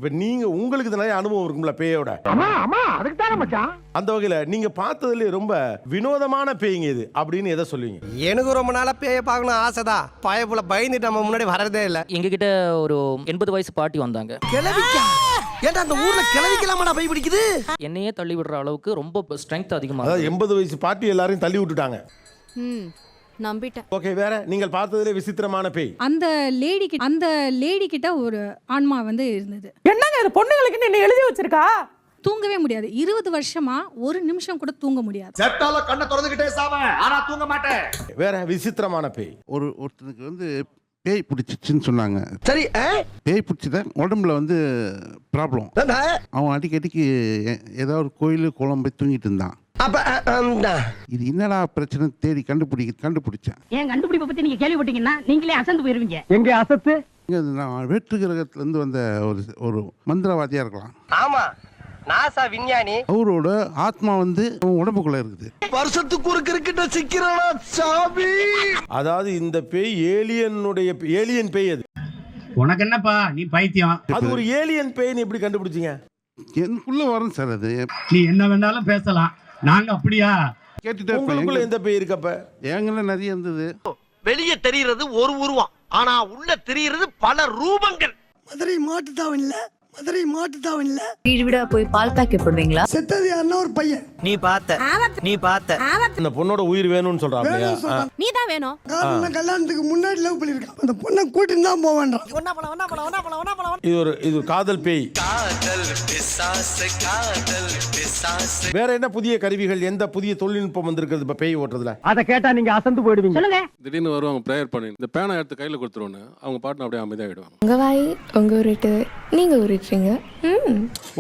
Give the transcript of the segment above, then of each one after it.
இப்ப நீங்க உங்களுக்கு நிறைய அனுபவம் இருக்கும்ல பேயோட. அதுக்கு தானே மச்சான். அந்த வகையில நீங்க பார்த்ததுல ரொம்ப வினோதமான பேய்ங்க இது அப்படின்னு எதை சொல்லுவீங்க? எனக்கு ரொம்ப நாளா பேய பார்க்கணும் ஆசைதான். பயப்புல பயந்துட்டு நம்ம முன்னாடி வரதே இல்ல. எங்ககிட்ட ஒரு 80 வயசு பாட்டி வந்தாங்க. கிளவிக்கா? ஏன்டா அந்த ஊர்ல கிளவிக்கலாமாடா பை பிடிக்குது? என்னையே தள்ளி விடுற அளவுக்கு ரொம்ப ஸ்ட்ரென்த் அதிகமா. அதாவது 80 வயசு பாட்டி எல்லாரையும் தள்ளி விட்டுட்டாங்க. நம்பிட்டேன். ஓகே, வேற நீங்கள் பார்த்ததுல விசித்திரமான பேய்? அந்த லேடி கிட்ட ஒரு ஆன்மா வந்து இருந்தது. என்னங்க இது பொண்ணுங்களுக்கு என்ன எழுதி வச்சிருக்கா? தூங்கவே முடியாது. 20 வருஷமா ஒரு நிமிஷம் கூட தூங்க முடியாது. செத்தால கண்ணை திறந்துகிட்டே சாவ, ஆனா தூங்க மாட்டேன். வேற விசித்திரமான பேய்? ஒருத்தனுக்கு வந்து பேய் பிடிச்சிச்சுன்னு சொன்னாங்க. சரி, பேய் பிடிச்சத உடம்புல வந்து ப்ராப்ளம். அவன் அடிக்கடிக்கு ஏதாவது ஒரு கோயில் குளம் போய் தூங்கிட்டு இருந்தான். இது என்னடா பிரச்சனை தேடி கண்டுபிடிச்சேன். ஏன் கண்டுபிடிப்பை பத்தி நீங்க கேள்விப்பட்டீங்கன்னா நீங்களே அசந்து போயிருவீங்க. எங்க அசத்து? நான் வேற்று கிரகத்துல இருந்து வந்த ஒரு மந்திரவாதியா இருக்கலாம். ஆமா, நாசா விஞ்ஞானி. அவரோட ஆத்மா வந்து உடம்புக்குள்ள இருக்குது. வருஷத்துக்கு ஒரு கிரிக்கெட்ட சிக்கிறானா சாமி. அதாவது இந்த பேய் ஏலியன் பேய். அது உனக்கு என்னப்பா, நீ பைத்தியம். அது ஒரு ஏலியன் பேய்னு எப்படி கண்டுபிடிச்சீங்க? எனக்குள்ள வரும் சார். அது நீ என்ன வேணாலும் பேசலாம், நாங்க அப்படியா? கேட்டுட்டே உங்களுக்குள்ள எந்த பேய் இருக்கப்ப? எங்களை நிறைய இருந்தது. வெளியே தெரிகிறது ஒரு உருவம், ஆனா உள்ள தெரிகிறது பல ரூபங்கள். மதுரை மாட்டுத்தாவன் இல்ல வீடு வீடா போய் பால் பாக்கெட் போடுவீங்களா? செத்தது யாருன்னா ஒரு பையன். நீ பார்த்த இந்த பொண்ணோட உயிர் வேணும்னு சொல்றாங்க. நீ தான் வேணும். கல்யாணத்துக்கு முன்னாடி லவ் பண்ணிருக்கான். அந்த பொண்ணை கூட்டிட்டு தான் போவான்றான். இது ஒரு காதல் பேய். வேற என்ன புதிய கருவிகள், எந்த புதிய தொழில்நுட்பம் வந்திருக்கிறது இப்ப பேய் ஓட்டுறதுல? அத கேட்டா நீங்க அசந்து போயிடுவீங்க. சொல்லுங்க. திடீர்னு வருவாங்க, ப்ரேயர் பண்ணி இந்த பேனை எடுத்து கையில கொடுத்துருவோன்னு அவங்க பாட்டு அப்படியே அமைதியாகிடுவாங்க. உங்க வாய் உங்க உருட்டு, நீங்க உருட்டுறீங்க.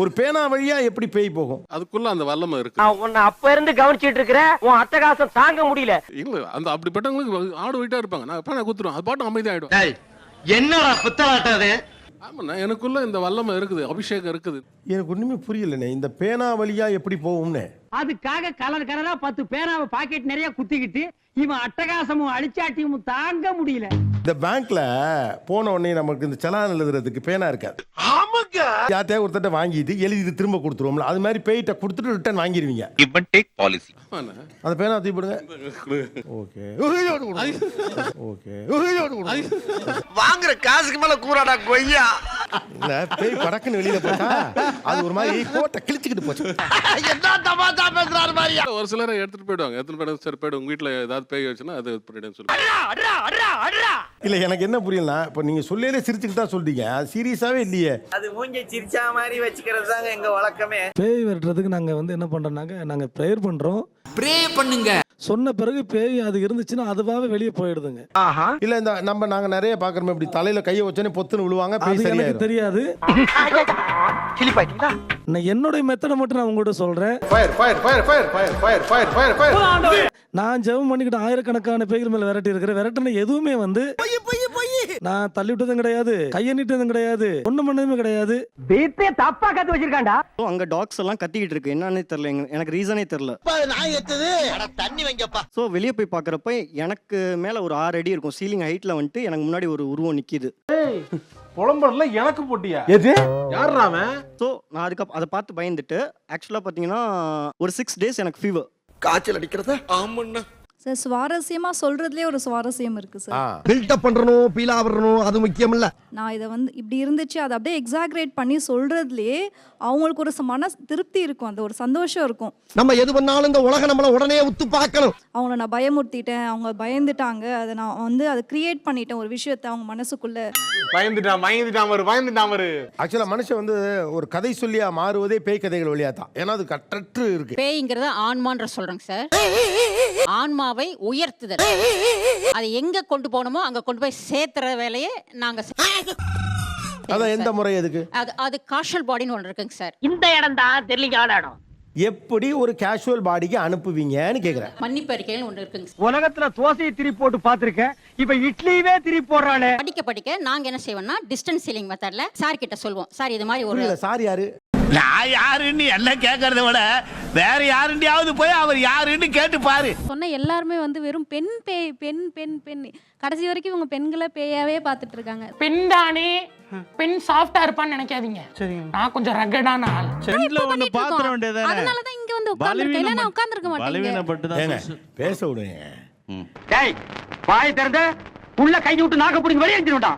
ஒரு பேனா வழியா எப்படி பேய் போகும்? அதுக்குள்ள அந்த வல்லமை இருக்கு. நான் உன்னை அப்ப இருந்து கவனிச்சிட்டு இருக்கிறேன். உன் அட்டகாசம் தாங்க முடியல. இல்ல, அந்த அப்படிப்பட்டவங்களுக்கு ஆடு போயிட்டா இருப்பாங்க. நான் பேனை குத்துருவோம், அது பாட்டு அமைதியாகிடும். என்னடா புத்தலாட்டாது? ஆமாண்ணா, எனக்குள்ள இந்த வல்லமை இருக்குது, அபிஷேகம் இருக்குது. எனக்கு ஒண்ணுமே புரியலண்ணே, இந்த பேனா வழியா எப்படி போகும்னு. அதுக்காக கலர் கலரா 10 பேனாவை பாக்கெட் நிறைய குத்திக்கிட்டு இவன் அட்டகாசமும் அழிச்சாட்டியும் தாங்க முடியல. இந்த பேங்க்ல போன உடனே நமக்கு இந்த செலான் எழுதுறதுக்கு பேனா இருக்காது. யார்கிட்டயா ஒருத்தட்ட வாங்கிட்டு எழுதிட்டு திரும்ப கொடுத்துருவோம்ல, அது மாதிரி பேய்கிட்ட கொடுத்துட்டு ரிட்டர்ன் வாங்கிடுவீங்க. அந்த பேனா தூக்கி போடுங்க. ஓகே வாங்குற காசுக்கு மேல கூறாடா கொய்யா. இல்ல, பேய் பறக்குன்னு வெளியில போட்டா அது ஒரு மாதிரி கோட்டை கிழிச்சுக்கிட்டு போச்சு. என்ன தமாஷா பேசுறாரு மாதிரியா? ஒரு சிலரை எடுத்துட்டு போயிடுவாங்க. சரி போயிடு, உங்க வீட்டுல ஏதாவது பேய் வச்சுன்னா அது பண்ணிடுன்னு சொல்லி. இல்ல, எனக்கு என்ன புரியலன்னா, இப்ப நீங்க சொல்லையிலே சிரிச்சுக்கிட்டு தான் சொல்றீங்க, சீரியஸாவே இல்லையே. அது மூஞ்சி சிரிச்சா மாதிரி வச்சுக்கிறது தாங்க எங்க வழக்கமே. பேய் விரட்டுறதுக்கு நாங்க வந்து என்ன பண்றோம்னாங்க, நாங்க ப்ரேயர் பண்றோம். ப்ரே பண்ணுங்க சொன்ன பிறகு பேய் அது இருந்துச்சுன்னா அதுவாவே வெளியே போயிடுதுங்க. இல்ல, இந்த நாங்க நிறைய பாக்குறோம், இப்படி தலையில கைய வச்சோனே பொத்துன்னு விழுவாங்க, பேய் சரியா எனக்கு தெரியாது. என்னோட மெத்தட மட்டும் நான் உங்ககிட்ட சொல்றேன். நான் ஜெபம் பண்ணிக்கிட்டு ஆயிரக்கணக்கான பேய்கள் மேல விரட்டி இருக்கிறேன். விரட்டின எதுவுமே வந்து நான் தள்ளி விட்டதும் கிடையாது, கையை நீட்டதும் கிடையாது, ஒண்ணும் பண்ணதுமே கிடையாது. வீட்டே தப்பா கத்து வச்சிருக்காண்டா. அங்க டாக்ஸ் எல்லாம் கத்திக்கிட்டு இருக்கு. என்னன்னே தெரியல, எனக்கு ரீசனே தெரியல. தண்ணி வைங்கப்பா. சோ வெளியே போய் பாக்குறப்ப எனக்கு மேல ஒரு 6 அடி இருக்கும் சீலிங் ஹைட்ல வந்துட்டு எனக்கு முன்னாடி ஒரு உருவம் நிக்குது. புலம்பர்ல எனக்கு போட்டியா? எது யாரா அவன்? சோ நான் அதுக்கு அதை பார்த்து பயந்துட்டு ஆக்சுவலா பாத்தீங்கன்னா ஒரு 6 டேஸ் எனக்கு ஃபீவர், காய்ச்சல் அடிக்கிறதா. ஆமாண்ணா சார், சுவாரஸ்யமா சொல்றதுலயே ஒரு சுவாரஸ்யம் இருக்கு சார். பில்டப் பண்றணும், பீலா வரணும், அது முக்கியம் இல்ல. நான் இதை வந்து இப்படி இருந்துச்சு அதை அப்படியே எக்ஸாக்ரேட் பண்ணி சொல்றதுலயே அவங்களுக்கு ஒரு மன திருப்தி இருக்கும், அந்த ஒரு சந்தோஷம் இருக்கும். நம்ம எது பண்ணாலும் இந்த உலகம் நம்மள உடனே உத்து பார்க்கணும். அவங்கள நான் பயமுறுத்திட்டேன், அவங்க பயந்துட்டாங்க, அதை நான் வந்து அதை கிரியேட் பண்ணிட்டேன் ஒரு விஷயத்தை அவங்க மனசுக்குள்ள. பயந்துட்டான். ஆக்சுவலா மனுஷன் வந்து ஒரு கதை சொல்லியா மாறுவதே பேய் கதைகள் வழியா தான். ஏன்னா அது கட்டற்று இருக்கு. பேய்ங்கிறத ஆன்மான்ற சொல்றேங்க சார். ஆன்மாவை உயர்த்துதல், அதை எங்க கொண்டு போகணுமோ அங்க கொண்டு போய் சேர்த்துற வேலையை நாங்க. அதான் எந்த முறை எதுக்கு? அது காஷுவல் பாடின்னு ஒன்று இருக்குங்க சார். இந்த இடம் தான் தெரியல இடம். எப்படி ஒரு கேஷுவல் பாடிக்கு அனுப்புவீங்கன்னு கேக்குறேன். மன்னிப்பு அறிக்கைன்னு ஒன்று இருக்குங்க. உலகத்துல தோசையை திருப்பி போட்டு பாத்திருக்கேன், இப்ப இட்லியே திருப்பி போடுறானே. படிக்க நாங்க என்ன செய்வோம்னா டிஸ்டன்ஸ் சீலிங் மெத்தட்ல சார் கிட்ட சொல்லுவோம், சார் இது மாதிரி ஒரு. சார் யாரு? நான் யாருன்னு எல்லாம் கேட்கறத விட வேற யாருண்டியாவது போய் அவர் யாருன்னு கேட்டு பாரு. சொன்ன எல்லாருமே வந்து வெறும் பெண் பேய், பெண் பெண் பெண். கடைசி வரைக்கும் இவங்க பெண்களை பேயாவே பார்த்துட்டு இருக்காங்க. பின்தானே பெண் சாஃப்டா இருப்பான்னு நினைக்காதீங்க. நான் கொஞ்சம் ரகடான ஆள். சென்ட்ல ஒன்னு பாத்திர வேண்டியதானே. அதனால தான் இங்க வந்து உட்கார்ந்திருக்கேன். இல்ல நான் உட்கார்ந்திருக்க மாட்டேன். பலவீனப்பட்டு தான் பேச விடுங்க. டேய் வாய் திறந்து உள்ள கை விட்டு நாக்க புடிங்க வெளிய எடுத்துடா.